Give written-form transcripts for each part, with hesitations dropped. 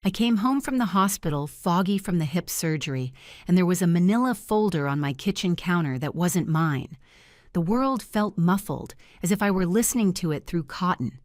I came home from the hospital, foggy from the hip surgery, and there was a manila folder on my kitchen counter that wasn't mine. The world felt muffled, as if I were listening to it through cotton.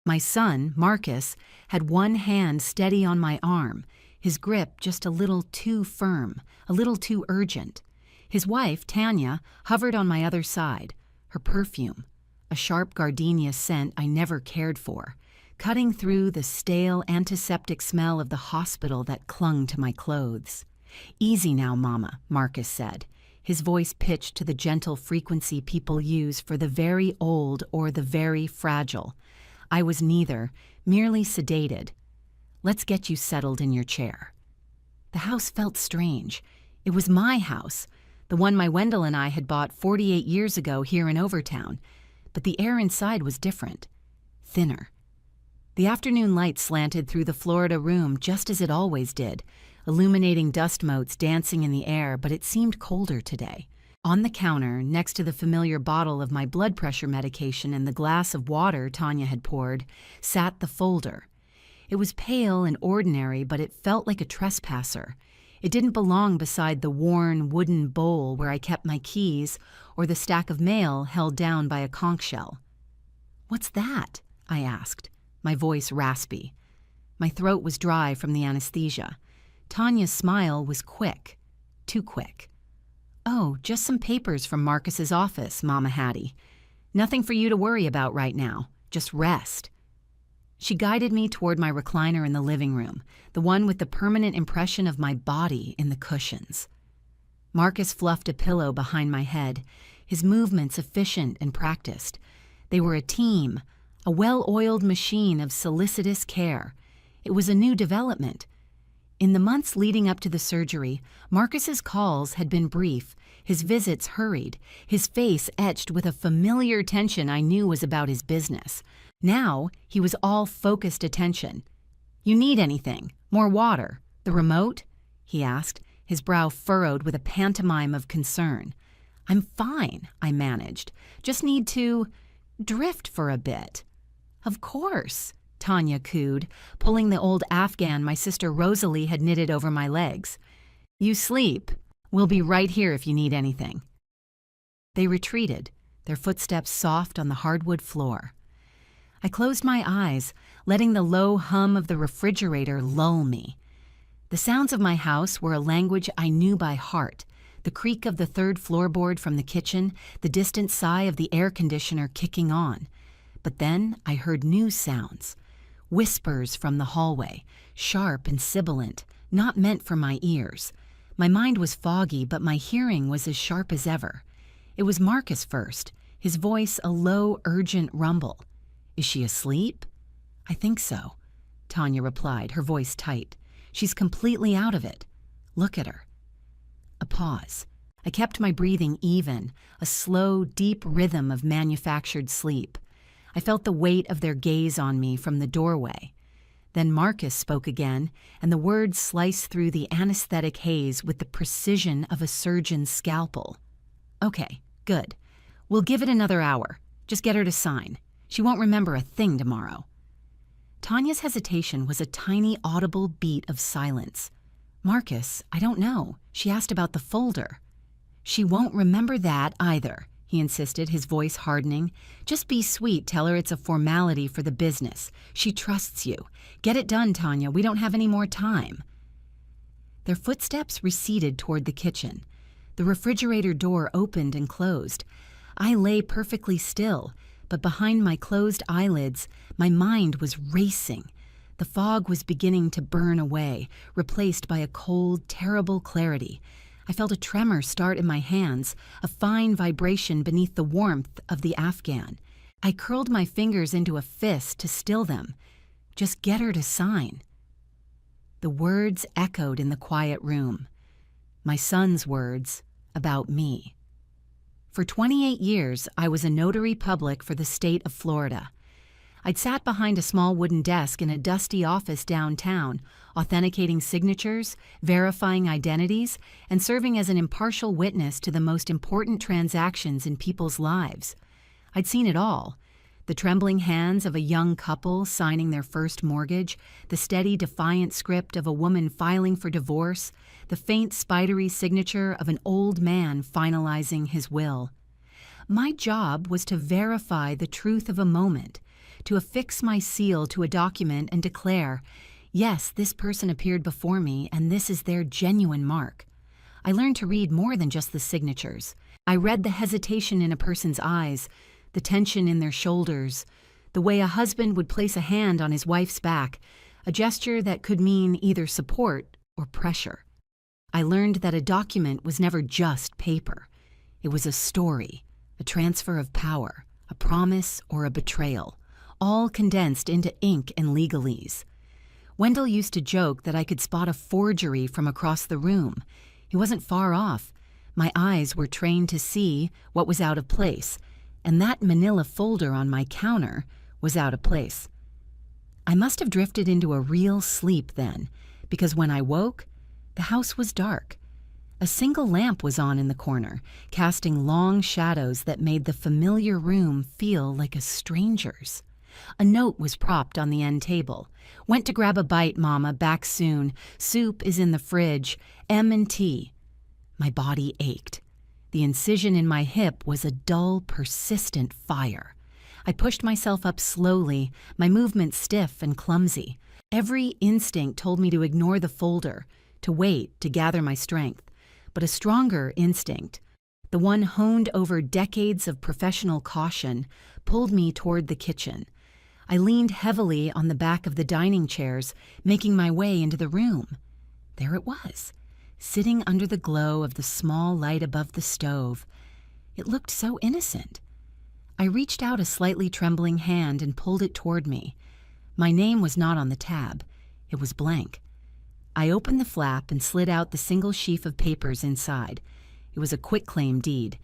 My son, Marcus, had one hand steady on my arm, his grip just a little too firm, a little too urgent. His wife, Tanya, hovered on my other side, her perfume, a sharp gardenia scent I never cared for, cutting through the stale antiseptic smell of the hospital that clung to my clothes. "Easy now, Mama," Marcus said, his voice pitched to the gentle frequency people use for the very old or the very fragile. I was neither, merely sedated. "Let's get you settled in your chair." The house felt strange. It was my house, the one my Wendell and I had bought 48 years ago here in Overtown, but the air inside was different, thinner. The afternoon light slanted through the Florida room just as it always did, illuminating dust motes dancing in the air, but it seemed colder today. On the counter, next to the familiar bottle of my blood pressure medication and the glass of water Tanya had poured, sat the folder. It was pale and ordinary, but it felt like a trespasser. It didn't belong beside the worn wooden bowl where I kept my keys or the stack of mail held down by a conch shell. "What's that?" I asked, my voice raspy. My throat was dry from the anesthesia. Tanya's smile was quick, too quick. "Oh, just some papers from Marcus's office, Mama Hattie. Nothing for you to worry about right now. Just rest." She guided me toward my recliner in the living room, the one with the permanent impression of my body in the cushions. Marcus fluffed a pillow behind my head, his movements efficient and practiced. They were a team, a well-oiled machine of solicitous care. It was a new development. In the months leading up to the surgery, Marcus's calls had been brief, his visits hurried, his face etched with a familiar tension I knew was about his business. Now, he was all focused attention. "You need anything? More water? The remote?" he asked, his brow furrowed with a pantomime of concern. "I'm fine," I managed. "Just need to drift for a bit." "Of course," Tanya cooed, pulling the old Afghan my sister Rosalie had knitted over my legs. "You sleep. We'll be right here if you need anything." They retreated, their footsteps soft on the hardwood floor. I closed my eyes, letting the low hum of the refrigerator lull me. The sounds of my house were a language I knew by heart, the creak of the third floorboard from the kitchen, the distant sigh of the air conditioner kicking on. But then I heard new sounds. Whispers from the hallway, sharp and sibilant, not meant for my ears. My mind was foggy, but my hearing was as sharp as ever. It was Marcus first, his voice a low, urgent rumble. "Is she asleep?" "I think so," Tanya replied, her voice tight. "She's completely out of it. Look at her." A pause. I kept my breathing even, a slow, deep rhythm of manufactured sleep. I felt the weight of their gaze on me from the doorway. Then Marcus spoke again, and the words sliced through the anesthetic haze with the precision of a surgeon's scalpel. "Okay, good. We'll give it another hour. Just get her to sign. She won't remember a thing tomorrow." Tanya's hesitation was a tiny audible beat of silence. "Marcus, I don't know. She asked about the folder." "She won't remember that either," he insisted, his voice hardening. "Just be sweet, tell her it's a formality for the business. She trusts you. Get it done, Tanya. We don't have any more time." Their footsteps receded toward the kitchen. The refrigerator door opened and closed. I lay perfectly still, but behind my closed eyelids, my mind was racing. The fog was beginning to burn away, replaced by a cold, terrible clarity. I felt a tremor start in my hands, a fine vibration beneath the warmth of the Afghan. I curled my fingers into a fist to still them. Just get her to sign. The words echoed in the quiet room. My son's words about me. For 28 years, I was a notary public for the state of Florida. I'd sat behind a small wooden desk in a dusty office downtown, authenticating signatures, verifying identities, and serving as an impartial witness to the most important transactions in people's lives. I'd seen it all. The trembling hands of a young couple signing their first mortgage, the steady, defiant script of a woman filing for divorce, the faint, spidery signature of an old man finalizing his will. My job was to verify the truth of a moment, to affix my seal to a document and declare, yes, this person appeared before me and this is their genuine mark. I learned to read more than just the signatures. I read the hesitation in a person's eyes, the tension in their shoulders, the way a husband would place a hand on his wife's back, a gesture that could mean either support or pressure. I learned that a document was never just paper. It was a story, a transfer of power, a promise or a betrayal, all condensed into ink and legalese. Wendell used to joke that I could spot a forgery from across the room. He wasn't far off. My eyes were trained to see what was out of place, and that manila folder on my counter was out of place. I must have drifted into a real sleep then, because when I woke, the house was dark. A single lamp was on in the corner, casting long shadows that made the familiar room feel like a stranger's. A note was propped on the end table. Went to grab a bite, Mama, back soon. Soup is in the fridge. M&T. My body ached. The incision in my hip was a dull, persistent fire. I pushed myself up slowly, my movements stiff and clumsy. Every instinct told me to ignore the folder, to wait, to gather my strength. But a stronger instinct, the one honed over decades of professional caution, pulled me toward the kitchen. I leaned heavily on the back of the dining chairs, making my way into the room. There it was, sitting under the glow of the small light above the stove. It looked so innocent. I reached out a slightly trembling hand and pulled it toward me. My name was not on the tab. It was blank. I opened the flap and slid out the single sheaf of papers inside. It was a quitclaim deed.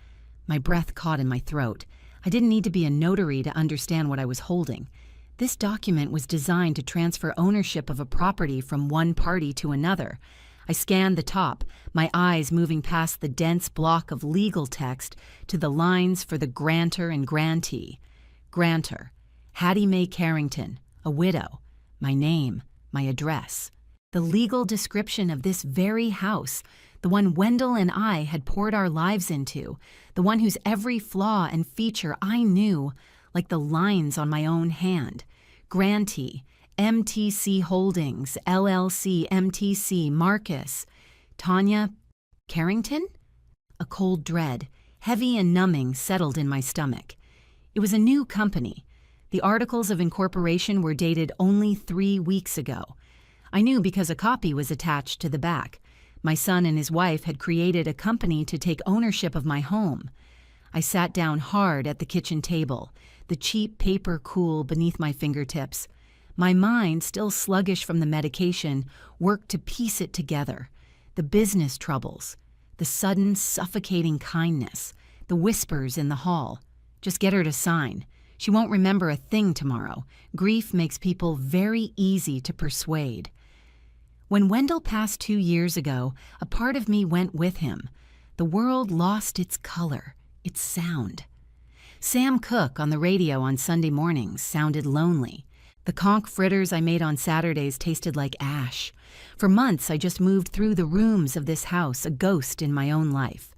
My breath caught in my throat. I didn't need to be a notary to understand what I was holding. This document was designed to transfer ownership of a property from one party to another. I scanned the top, my eyes moving past the dense block of legal text to the lines for the grantor and grantee. Grantor, Hattie Mae Carrington, a widow. My name, my address. The legal description of this very house, the one Wendell and I had poured our lives into, the one whose every flaw and feature I knew, like the lines on my own hand. Grantee, MTC Holdings, LLC, MTC, Marcus. Tanya Carrington? A cold dread, heavy and numbing, settled in my stomach. It was a new company. The articles of incorporation were dated only 3 weeks ago. I knew because a copy was attached to the back. My son and his wife had created a company to take ownership of my home. I sat down hard at the kitchen table, the cheap paper cool beneath my fingertips. My mind, still sluggish from the medication, worked to piece it together. The business troubles, the sudden suffocating kindness, the whispers in the hall. Just get her to sign. She won't remember a thing tomorrow. Grief makes people very easy to persuade. When Wendell passed 2 years ago, a part of me went with him. The world lost its color, its sound. Sam Cooke on the radio on Sunday mornings sounded lonely. The conch fritters I made on Saturdays tasted like ash. For months, I just moved through the rooms of this house, a ghost in my own life.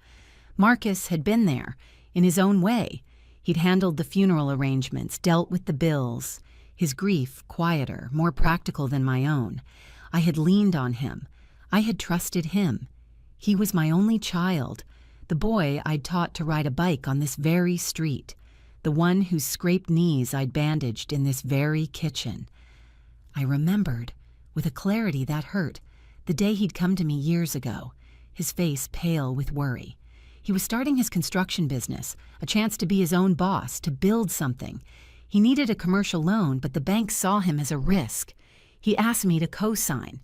Marcus had been there, in his own way. He'd handled the funeral arrangements, dealt with the bills. His grief, quieter, more practical than my own. I had leaned on him. I had trusted him. He was my only child, the boy I'd taught to ride a bike on this very street, the one whose scraped knees I'd bandaged in this very kitchen. I remembered, with a clarity that hurt, the day he'd come to me years ago, his face pale with worry. He was starting his construction business, a chance to be his own boss, to build something. He needed a commercial loan, but the bank saw him as a risk. He asked me to co-sign.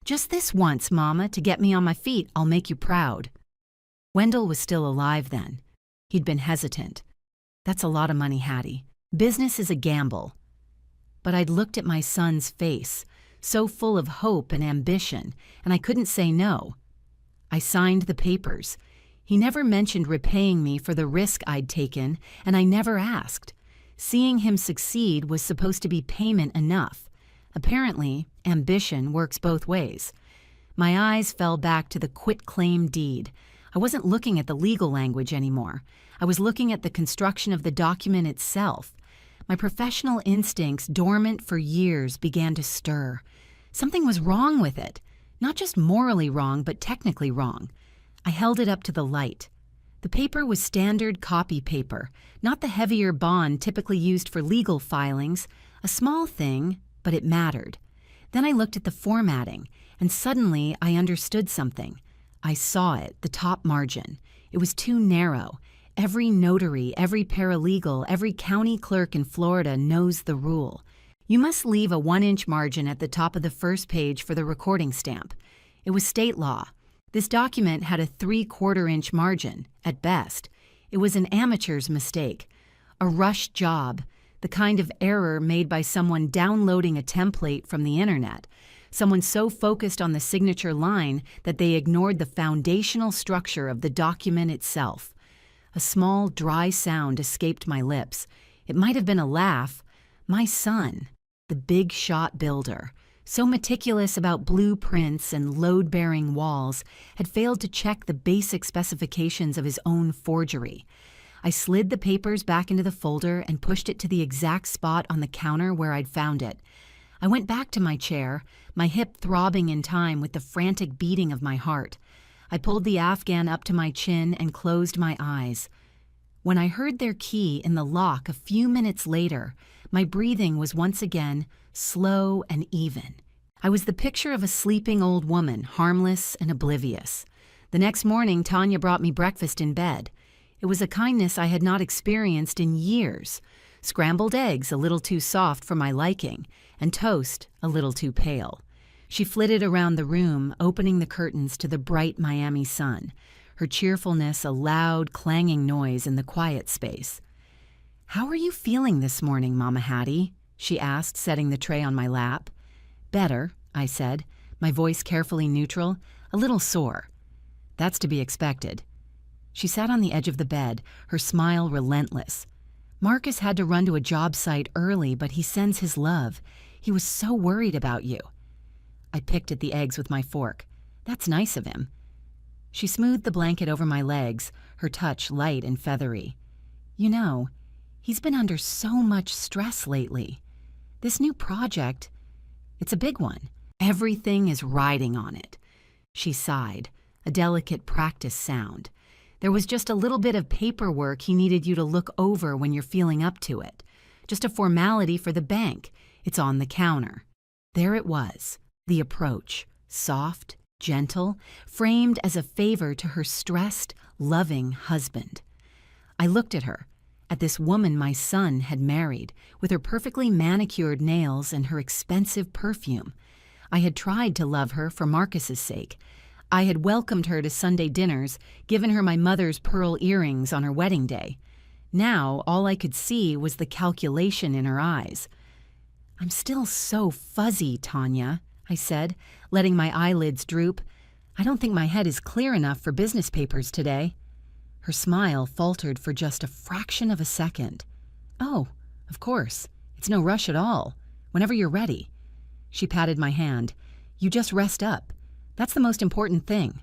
"Just this once, Mama, to get me on my feet. I'll make you proud." Wendell was still alive then. He'd been hesitant. "That's a lot of money, Hattie. Business is a gamble." But I'd looked at my son's face, so full of hope and ambition, and I couldn't say no. I signed the papers. He never mentioned repaying me for the risk I'd taken, and I never asked. Seeing him succeed was supposed to be payment enough. Apparently, ambition works both ways. My eyes fell back to the quitclaim deed. I wasn't looking at the legal language anymore. I was looking at the construction of the document itself. My professional instincts, dormant for years, began to stir. Something was wrong with it. Not just morally wrong, but technically wrong. I held it up to the light. The paper was standard copy paper, not the heavier bond typically used for legal filings. A small thing, but it mattered. Then I looked at the formatting, and suddenly I understood something. I saw it, the top margin. It was too narrow. Every notary, every paralegal, every county clerk in Florida knows the rule. You must leave a 1-inch margin at the top of the first page for the recording stamp. It was state law. This document had a 3/4-inch margin, at best. It was an amateur's mistake. A rushed job, the kind of error made by someone downloading a template from the internet. Someone so focused on the signature line that they ignored the foundational structure of the document itself. A small, dry sound escaped my lips. It might have been a laugh. My son, the big shot builder, so meticulous about blueprints and load-bearing walls, had failed to check the basic specifications of his own forgery. I slid the papers back into the folder and pushed it to the exact spot on the counter where I'd found it. I went back to my chair, my hip throbbing in time with the frantic beating of my heart. I pulled the Afghan up to my chin and closed my eyes. When I heard their key in the lock a few minutes later, my breathing was once again slow and even. I was the picture of a sleeping old woman, harmless and oblivious. The next morning, Tanya brought me breakfast in bed. It was a kindness I had not experienced in years. Scrambled eggs a little too soft for my liking, and toast a little too pale. She flitted around the room, opening the curtains to the bright Miami sun, her cheerfulness a loud, clanging noise in the quiet space. "How are you feeling this morning, Mama Hattie?" she asked, setting the tray on my lap. "Better," I said, my voice carefully neutral, "a little sore." "That's to be expected." She sat on the edge of the bed, her smile relentless. "Marcus had to run to a job site early, but he sends his love. He was so worried about you." I picked at the eggs with my fork. "That's nice of him." She smoothed the blanket over my legs, her touch light and feathery. "You know, he's been under so much stress lately. This new project, it's a big one. Everything is riding on it." She sighed, a delicate practice sound. "There was just a little bit of paperwork he needed you to look over when you're feeling up to it. Just a formality for the bank. It's on the counter." There it was, the approach, soft, gentle, framed as a favor to her stressed, loving husband. I looked at her, at this woman my son had married, with her perfectly manicured nails and her expensive perfume. I had tried to love her for Marcus's sake. I had welcomed her to Sunday dinners, given her my mother's pearl earrings on her wedding day. Now all I could see was the calculation in her eyes. "I'm still so fuzzy, Tanya," I said, letting my eyelids droop. "I don't think my head is clear enough for business papers today." Her smile faltered for just a fraction of a second. "Oh, of course. It's no rush at all. Whenever you're ready." She patted my hand. "You just rest up. That's the most important thing."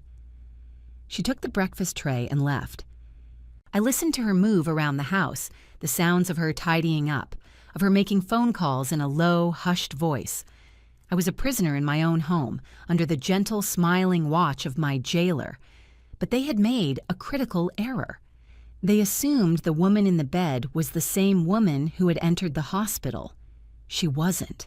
She took the breakfast tray and left. I listened to her move around the house, the sounds of her tidying up, of her making phone calls in a low, hushed voice. I was a prisoner in my own home, under the gentle, smiling watch of my jailer. But they had made a critical error. They assumed the woman in the bed was the same woman who had entered the hospital. She wasn't.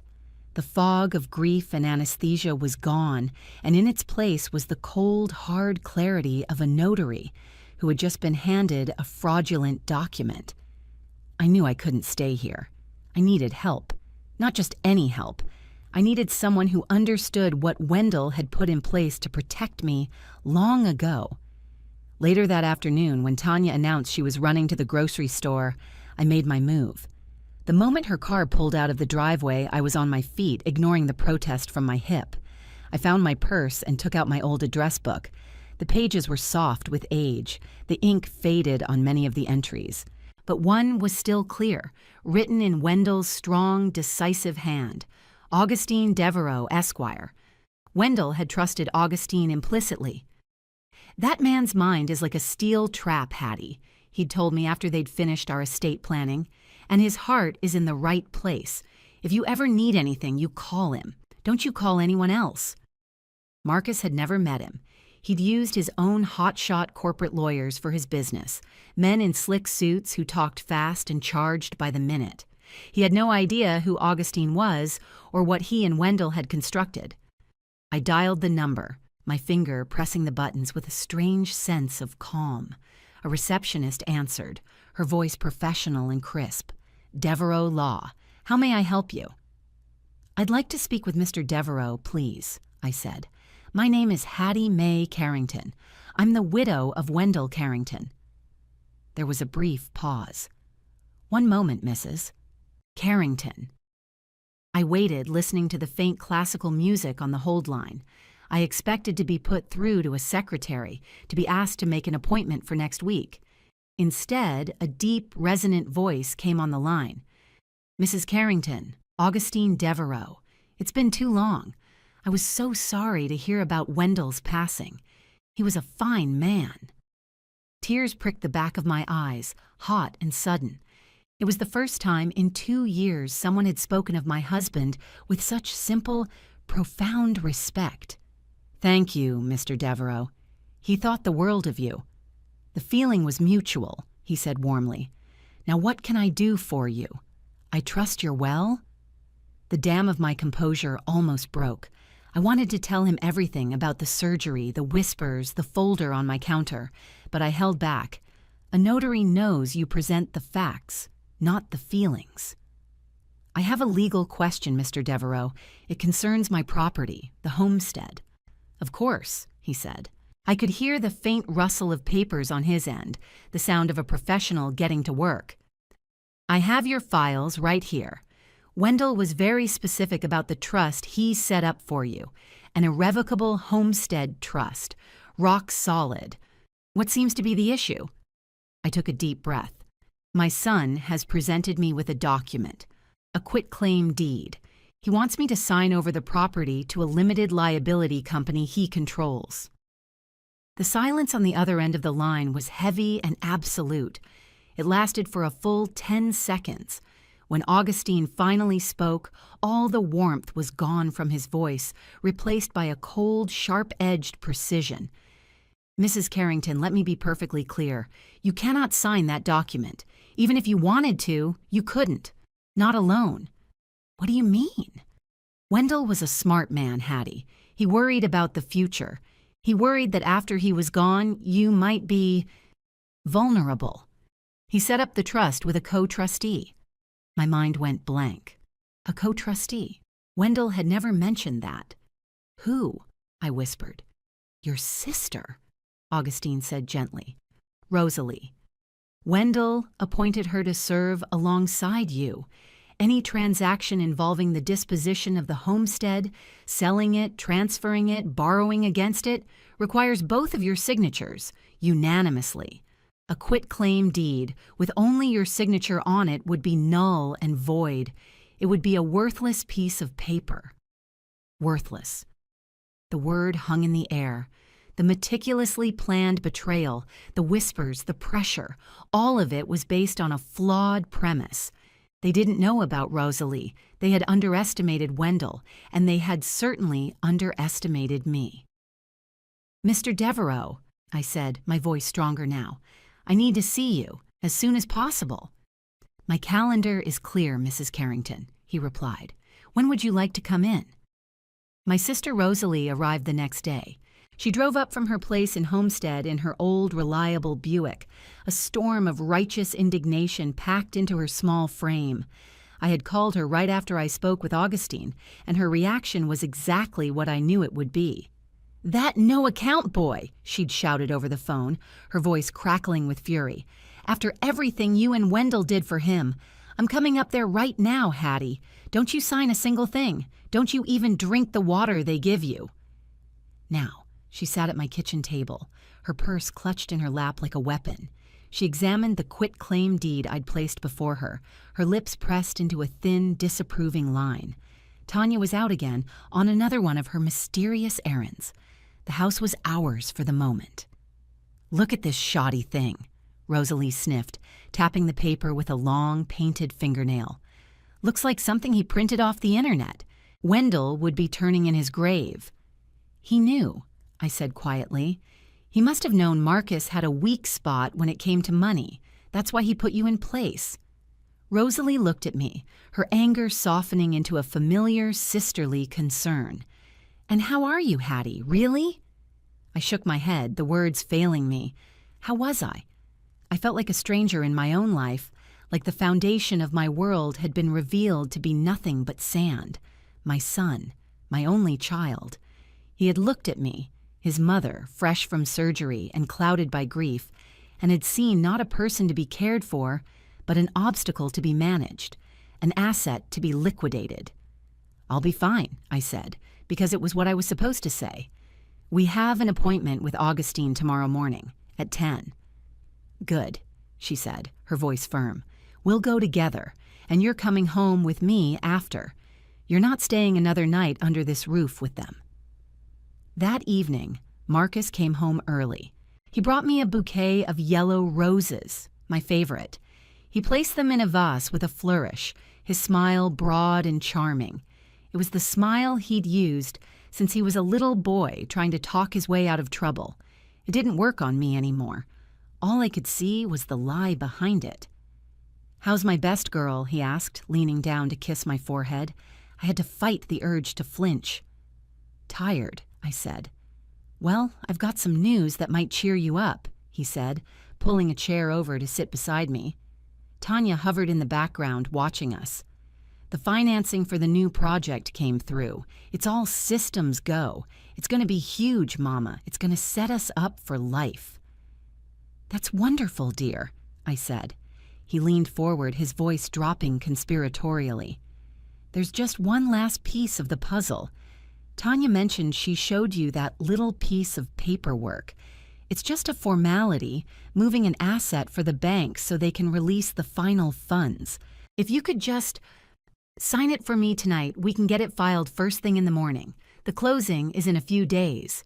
The fog of grief and anesthesia was gone, and in its place was the cold, hard clarity of a notary who had just been handed a fraudulent document. I knew I couldn't stay here. I needed help. Not just any help. I needed someone who understood what Wendell had put in place to protect me long ago. Later that afternoon, when Tanya announced she was running to the grocery store, I made my move. The moment her car pulled out of the driveway, I was on my feet, ignoring the protest from my hip. I found my purse and took out my old address book. The pages were soft with age. The ink faded on many of the entries. but one was still clear, written in Wendell's strong, decisive hand. Augustine Devereaux, Esquire. Wendell had trusted Augustine implicitly. "That man's mind is like a steel trap, Hattie," he'd told me after they'd finished our estate planning, "and his heart is in the right place. If you ever need anything, you call him. Don't you call anyone else." Marcus had never met him. He'd used his own hotshot corporate lawyers for his business, men in slick suits who talked fast and charged by the minute. He had no idea who Augustine was or what he and Wendell had constructed. I dialed the number, my finger pressing the buttons with a strange sense of calm. A receptionist answered, her voice professional and crisp. "Devereaux Law. How may I help you?" "I'd like to speak with Mr. Devereaux, please," I said. "My name is Hattie Mae Carrington. I'm the widow of Wendell Carrington." There was a brief pause. "One moment, Mrs. Carrington." I waited, listening to the faint classical music on the hold line. I expected to be put through to a secretary, to be asked to make an appointment for next week. Instead, a deep, resonant voice came on the line. "Mrs. Carrington, Augustine Devereaux. It's been too long. I was so sorry to hear about Wendell's passing. He was a fine man." Tears pricked the back of my eyes, hot and sudden. It was the first time in 2 years someone had spoken of my husband with such simple, profound respect. "Thank you, Mr. Devereaux. He thought the world of you." "The feeling was mutual," he said warmly. "Now what can I do for you? I trust you're well?" The dam of my composure almost broke. I wanted to tell him everything about the surgery, the whispers, the folder on my counter, but I held back. A notary knows you present the facts, not the feelings. "I have a legal question, Mr. Devereaux. It concerns my property, the homestead." "Of course," he said. I could hear the faint rustle of papers on his end, the sound of a professional getting to work. "I have your files right here. Wendell was very specific about the trust he set up for you, an irrevocable homestead trust, rock solid. What seems to be the issue?" I took a deep breath. "My son has presented me with a document, a quitclaim deed. He wants me to sign over the property to a limited liability company he controls." The silence on the other end of the line was heavy and absolute. It lasted for a full 10 seconds. When Augustine finally spoke, all the warmth was gone from his voice, replaced by a cold, sharp-edged precision. "Mrs. Carrington, let me be perfectly clear. You cannot sign that document. Even if you wanted to, you couldn't. Not alone." "What do you mean?" "Wendell was a smart man, Hattie. He worried about the future. He worried that after he was gone, you might be vulnerable. He set up the trust with a co-trustee." My mind went blank. A co-trustee? Wendell had never mentioned that. "Who?" I whispered. "Your sister," Augustine said gently. "Rosalie. Wendell appointed her to serve alongside you. Any transaction involving the disposition of the homestead, selling it, transferring it, borrowing against it, requires both of your signatures, unanimously. A quitclaim deed, with only your signature on it, would be null and void. It would be a worthless piece of paper." Worthless. The word hung in the air. The meticulously planned betrayal, the whispers, the pressure, all of it was based on a flawed premise. They didn't know about Rosalie. They had underestimated Wendell, and they had certainly underestimated me. "Mr. Devereaux," I said, my voice stronger now, "I need to see you, as soon as possible." "My calendar is clear, Mrs. Carrington," he replied. "When would you like to come in?" My sister Rosalie arrived the next day. She drove up from her place in Homestead in her old, reliable Buick, a storm of righteous indignation packed into her small frame. I had called her right after I spoke with Augustine, and her reaction was exactly what I knew it would be. "That no-account boy," she'd shouted over the phone, her voice crackling with fury. "After everything you and Wendell did for him. I'm coming up there right now, Hattie. Don't you sign a single thing. Don't you even drink the water they give you." Now, she sat at my kitchen table, her purse clutched in her lap like a weapon. She examined the quitclaim deed I'd placed before her, her lips pressed into a thin, disapproving line. Tanya was out again on another one of her mysterious errands. The house was ours for the moment. "Look at this shoddy thing," Rosalie sniffed, tapping the paper with a long, painted fingernail. "Looks like something he printed off the internet. Wendell would be turning in his grave." "He knew," I said quietly. "He must have known Marcus had a weak spot when it came to money. That's why he put you in place." Rosalie looked at me, her anger softening into a familiar, sisterly concern. "And how are you, Hattie? Really?" I shook my head, the words failing me. How was I? I felt like a stranger in my own life, like the foundation of my world had been revealed to be nothing but sand. My son, my only child. He had looked at me, his mother, fresh from surgery and clouded by grief, and had seen not a person to be cared for, but an obstacle to be managed, an asset to be liquidated. "I'll be fine," I said, because it was what I was supposed to say. "We have an appointment with Augustine tomorrow morning, at 10. "Good," she said, her voice firm. "We'll go together, and you're coming home with me after. You're not staying another night under this roof with them." That evening, Marcus came home early. He brought me a bouquet of yellow roses, my favorite. He placed them in a vase with a flourish, his smile broad and charming. It was the smile he'd used since he was a little boy trying to talk his way out of trouble. It didn't work on me anymore. All I could see was the lie behind it. "How's my best girl?" he asked, leaning down to kiss my forehead. I had to fight the urge to flinch. "Tired," I said. "Well, I've got some news that might cheer you up," he said, pulling a chair over to sit beside me. Tanya hovered in the background, watching us. "The financing for the new project came through. It's all systems go. It's going to be huge, Mama. It's going to set us up for life." "That's wonderful, dear," I said. He leaned forward, his voice dropping conspiratorially. "There's just one last piece of the puzzle. Tanya mentioned she showed you that little piece of paperwork. It's just a formality, moving an asset for the bank so they can release the final funds. If you could just sign it for me tonight, we can get it filed first thing in the morning. The closing is in a few days."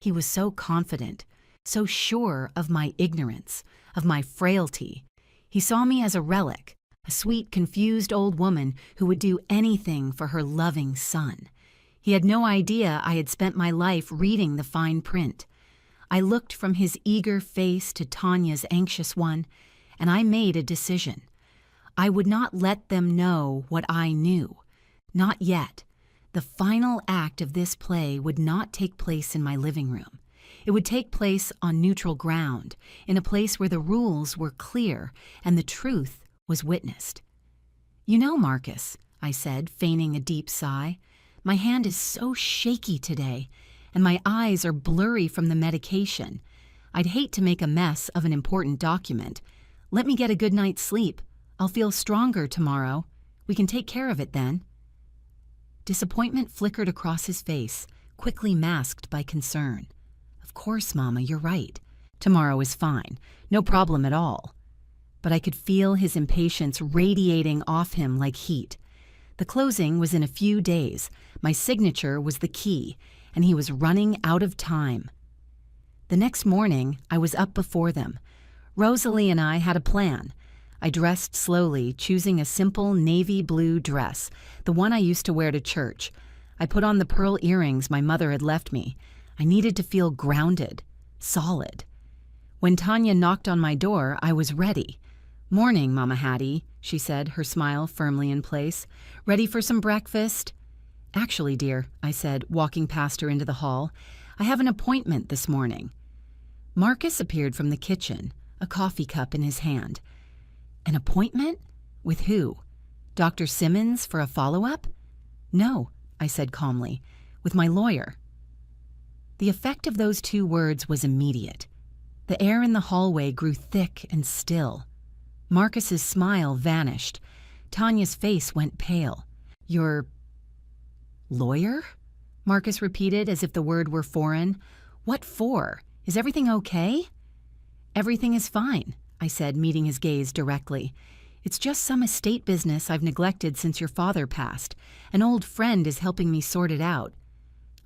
He was so confident, so sure of my ignorance, of my frailty. He saw me as a relic, a sweet, confused old woman who would do anything for her loving son. He had no idea I had spent my life reading the fine print. I looked from his eager face to Tanya's anxious one, and I made a decision. I would not let them know what I knew. Not yet. The final act of this play would not take place in my living room. It would take place on neutral ground, in a place where the rules were clear and the truth was witnessed. "You know, Marcus," I said, feigning a deep sigh, "my hand is so shaky today, and my eyes are blurry from the medication. I'd hate to make a mess of an important document. Let me get a good night's sleep. I'll feel stronger tomorrow. We can take care of it then." Disappointment flickered across his face, quickly masked by concern. "Of course, Mama, you're right. Tomorrow is fine. No problem at all." But I could feel his impatience radiating off him like heat. The closing was in a few days. My signature was the key, and he was running out of time. The next morning, I was up before them. Rosalie and I had a plan. I dressed slowly, choosing a simple navy blue dress, the one I used to wear to church. I put on the pearl earrings my mother had left me. I needed to feel grounded, solid. When Tanya knocked on my door, I was ready. "Morning, Mama Hattie," she said, her smile firmly in place. "Ready for some breakfast?" "Actually, dear," I said, walking past her into the hall, "I have an appointment this morning." Marcus appeared from the kitchen, a coffee cup in his hand. "An appointment? With who? Dr. Simmons for a follow-up?" "No," I said calmly, "with my lawyer." The effect of those two words was immediate. The air in the hallway grew thick and still. Marcus's smile vanished. Tanya's face went pale. "Your lawyer?" Marcus repeated as if the word were foreign. "What for? Is everything okay?" "Everything is fine," I said, meeting his gaze directly. "It's just some estate business I've neglected since your father passed. An old friend is helping me sort it out."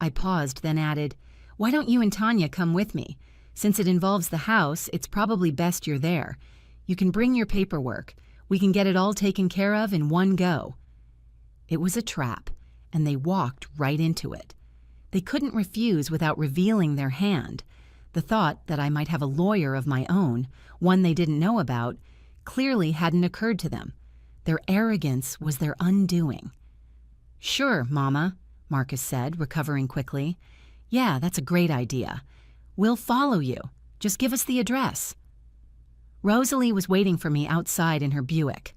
I paused, then added, "Why don't you and Tanya come with me? Since it involves the house, it's probably best you're there. You can bring your paperwork. We can get it all taken care of in one go." It was a trap, and they walked right into it. They couldn't refuse without revealing their hand. The thought that I might have a lawyer of my own, one they didn't know about, clearly hadn't occurred to them. Their arrogance was their undoing. "Sure, Mama," Marcus said, recovering quickly. "Yeah, that's a great idea. We'll follow you. Just give us the address." Rosalie was waiting for me outside in her Buick.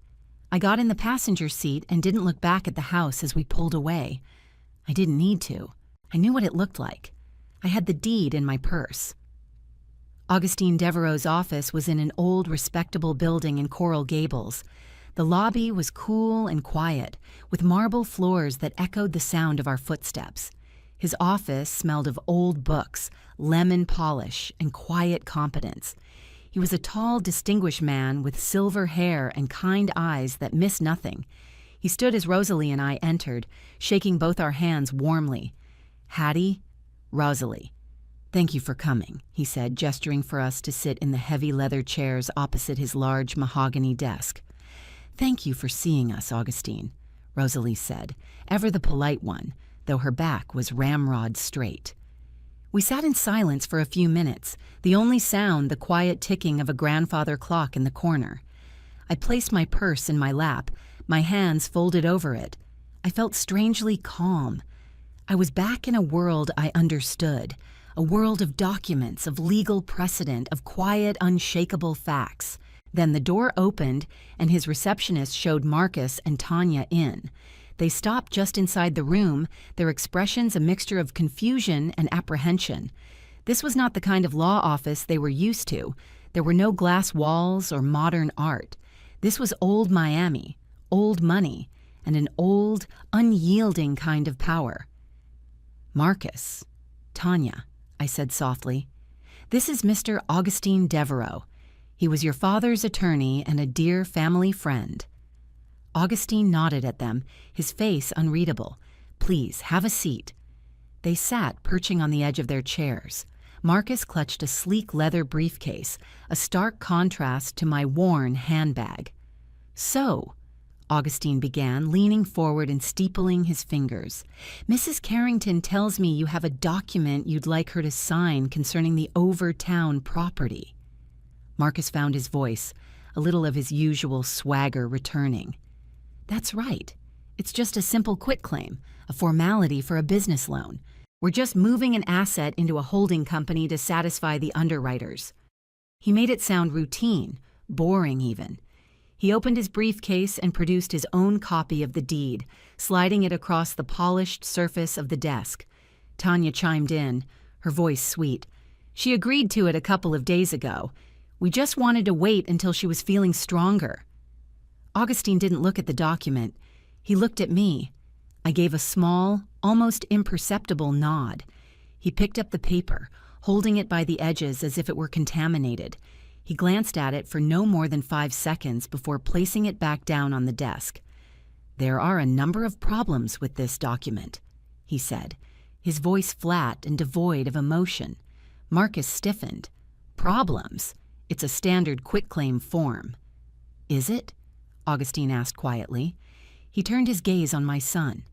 I got in the passenger seat and didn't look back at the house as we pulled away. I didn't need to. I knew what it looked like. I had the deed in my purse. Augustine Devereaux's office was in an old, respectable building in Coral Gables. The lobby was cool and quiet, with marble floors that echoed the sound of our footsteps. His office smelled of old books, lemon polish, and quiet competence. He was a tall, distinguished man with silver hair and kind eyes that missed nothing. He stood as Rosalie and I entered, shaking both our hands warmly. "Hattie, Rosalie, thank you for coming," he said, gesturing for us to sit in the heavy leather chairs opposite his large mahogany desk. "Thank you for seeing us, Augustine," Rosalie said, ever the polite one, though her back was ramrod straight. We sat in silence for a few minutes, the only sound the quiet ticking of a grandfather clock in the corner. I placed my purse in my lap, my hands folded over it. I felt strangely calm. I was back in a world I understood, a world of documents, of legal precedent, of quiet, unshakable facts. Then the door opened, and his receptionist showed Marcus and Tanya in. They stopped just inside the room, their expressions a mixture of confusion and apprehension. This was not the kind of law office they were used to. There were no glass walls or modern art. This was old Miami, old money, and an old, unyielding kind of power. "Marcus, Tanya," I said softly, "this is Mr. Augustine Devereaux. He was your father's attorney and a dear family friend." Augustine nodded at them, his face unreadable. "Please, have a seat." They sat, perching on the edge of their chairs. Marcus clutched a sleek leather briefcase, a stark contrast to my worn handbag. "So," Augustine began, leaning forward and steepling his fingers, "Mrs. Carrington tells me you have a document you'd like her to sign concerning the Overtown property." Marcus found his voice, a little of his usual swagger returning. "That's right. It's just a simple quitclaim, a formality for a business loan. We're just moving an asset into a holding company to satisfy the underwriters." He made it sound routine, boring even. He opened his briefcase and produced his own copy of the deed, sliding it across the polished surface of the desk. Tanya chimed in, her voice sweet. "She agreed to it a couple of days ago. We just wanted to wait until she was feeling stronger." Augustine didn't look at the document. He looked at me. I gave a small, almost imperceptible nod. He picked up the paper, holding it by the edges as if it were contaminated. He glanced at it for no more than 5 seconds before placing it back down on the desk. "There are a number of problems with this document," he said, his voice flat and devoid of emotion. Marcus stiffened. "Problems? It's a standard quitclaim form." "Is it?" Augustine asked quietly. He turned his gaze on my son,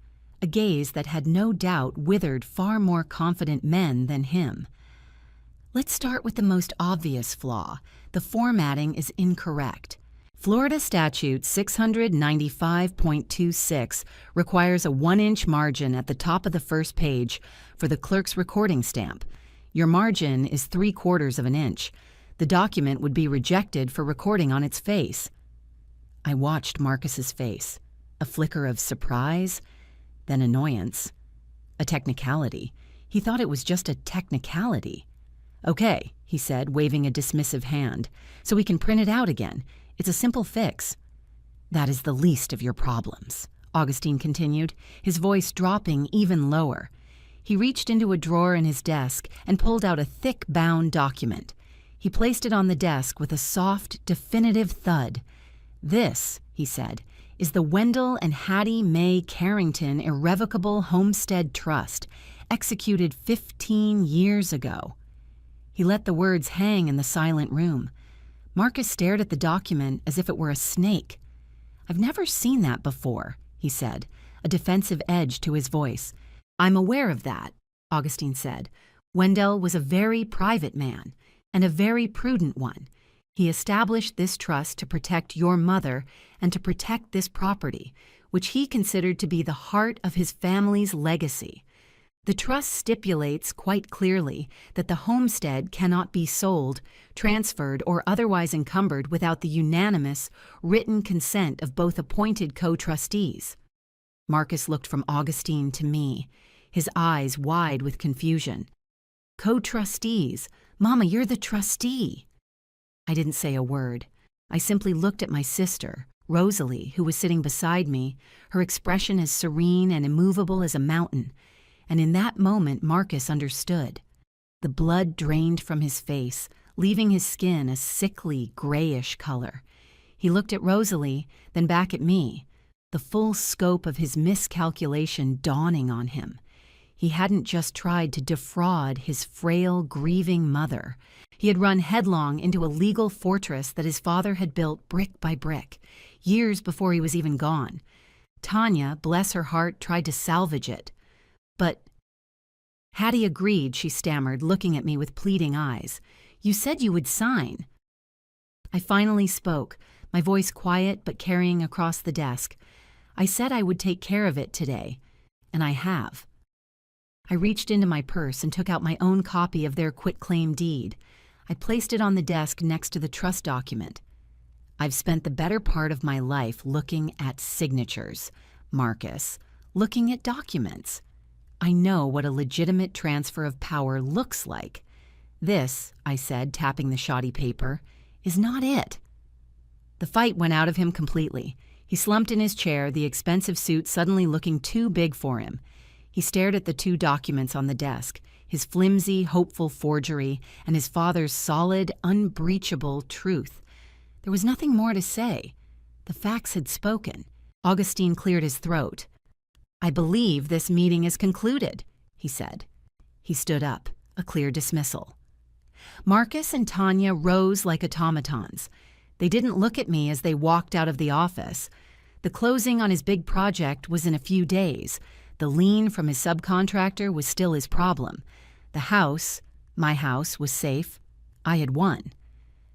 a gaze that had no doubt withered far more confident men than him. "Let's start with the most obvious flaw. The formatting is incorrect. Florida Statute 695.26 requires a 1-inch margin at the top of the first page for the clerk's recording stamp. Your margin is 3/4 of an inch. The document would be rejected for recording on its face." I watched Marcus's face, a flicker of surprise, then annoyance. A technicality. He thought it was just a technicality. "Okay," he said, waving a dismissive hand, "so we can print it out again. It's a simple fix." "That is the least of your problems," Augustine continued, his voice dropping even lower. He reached into a drawer in his desk and pulled out a thick bound document. He placed it on the desk with a soft, definitive thud. "This," he said, "is the Wendell and Hattie Mae Carrington Irrevocable Homestead Trust, executed 15 years ago." He let the words hang in the silent room. Marcus stared at the document as if it were a snake. "I've never seen that before," he said, a defensive edge to his voice. "I'm aware of that," Augustine said. "Wendell was a very private man, and a very prudent one. He established this trust to protect your mother and to protect this property, which he considered to be the heart of his family's legacy. The trust stipulates quite clearly that the homestead cannot be sold, transferred, or otherwise encumbered without the unanimous, written consent of both appointed co-trustees." Marcus looked from Augustine to me, his eyes wide with confusion. "Co-trustees? Mama, you're the trustee." I didn't say a word. I simply looked at my sister, Rosalie, who was sitting beside me, her expression as serene and immovable as a mountain. And in that moment, Marcus understood. The blood drained from his face, leaving his skin a sickly, grayish color. He looked at Rosalie, then back at me, the full scope of his miscalculation dawning on him. He hadn't just tried to defraud his frail, grieving mother. He had run headlong into a legal fortress that his father had built brick by brick, years before he was even gone. Tanya, bless her heart, tried to salvage it. "But—" "Hattie agreed," she stammered, looking at me with pleading eyes. "You said you would sign." I finally spoke, my voice quiet but carrying across the desk. "I said I would take care of it today, and I have." I reached into my purse and took out my own copy of their quitclaim deed. I placed it on the desk next to the trust document. "I've spent the better part of my life looking at signatures, Marcus, looking at documents. I know what a legitimate transfer of power looks like. This," I said, tapping the shoddy paper, "is not it." The fight went out of him completely. He slumped in his chair, the expensive suit suddenly looking too big for him. He stared at the two documents on the desk, his flimsy, hopeful forgery, and his father's solid, unbreachable truth. There was nothing more to say. The facts had spoken. Augustine cleared his throat. "I believe this meeting is concluded," he said. He stood up, a clear dismissal. Marcus and Tanya rose like automatons. They didn't look at me as they walked out of the office. The closing on his big project was in a few days. The lien from his subcontractor was still his problem. The house, my house, was safe. I had won.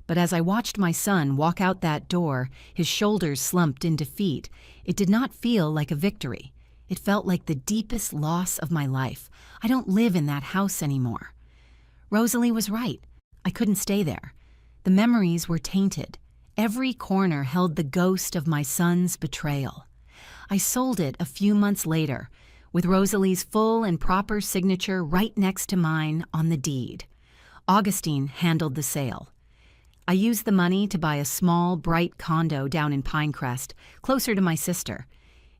But as I watched my son walk out that door, his shoulders slumped in defeat, it did not feel like a victory. It felt like the deepest loss of my life. I don't live in that house anymore. Rosalie was right. I couldn't stay there. The memories were tainted. Every corner held the ghost of my son's betrayal. I sold it a few months later, with Rosalie's full and proper signature right next to mine on the deed. Augustine handled the sale. I used the money to buy a small, bright condo down in Pinecrest, closer to my sister.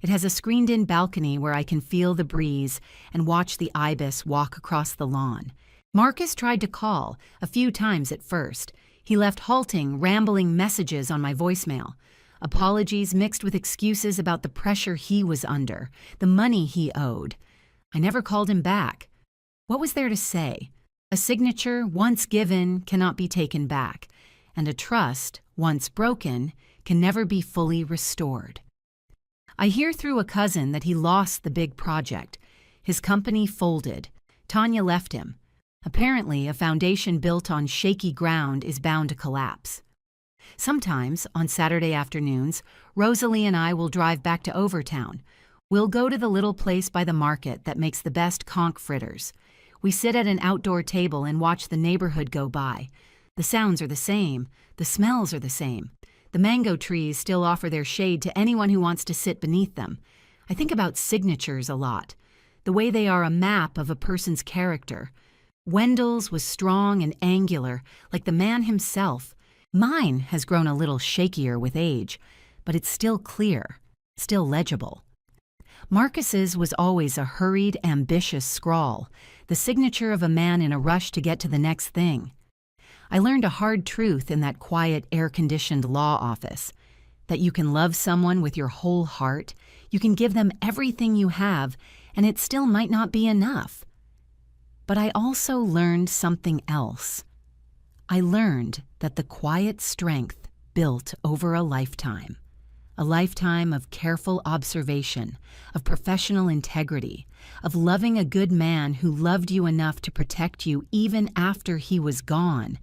It has a screened-in balcony where I can feel the breeze and watch the ibis walk across the lawn. Marcus tried to call, a few times at first. He left halting, rambling messages on my voicemail. Apologies mixed with excuses about the pressure he was under, the money he owed. I never called him back. What was there to say? A signature, once given, cannot be taken back, and a trust, once broken, can never be fully restored. I hear through a cousin that he lost the big project. His company folded. Tanya left him. Apparently, a foundation built on shaky ground is bound to collapse. Sometimes, on Saturday afternoons, Rosalie and I will drive back to Overtown. We'll go to the little place by the market that makes the best conch fritters. We sit at an outdoor table and watch the neighborhood go by. The sounds are the same. The smells are the same. The mango trees still offer their shade to anyone who wants to sit beneath them. I think about signatures a lot, the way they are a map of a person's character. Wendell's was strong and angular, like the man himself. Mine has grown a little shakier with age, but it's still clear, still legible. Marcus's was always a hurried, ambitious scrawl, the signature of a man in a rush to get to the next thing. I learned a hard truth in that quiet, air-conditioned law office, that you can love someone with your whole heart, you can give them everything you have, and it still might not be enough. But I also learned something else. I learned that the quiet strength built over a lifetime of careful observation, of professional integrity, of loving a good man who loved you enough to protect you even after he was gone,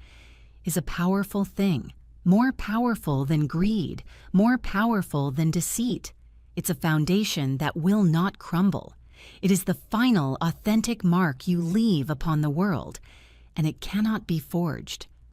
is a powerful thing, more powerful than greed, more powerful than deceit. It's a foundation that will not crumble. It is the final, authentic mark you leave upon the world, and it cannot be forged.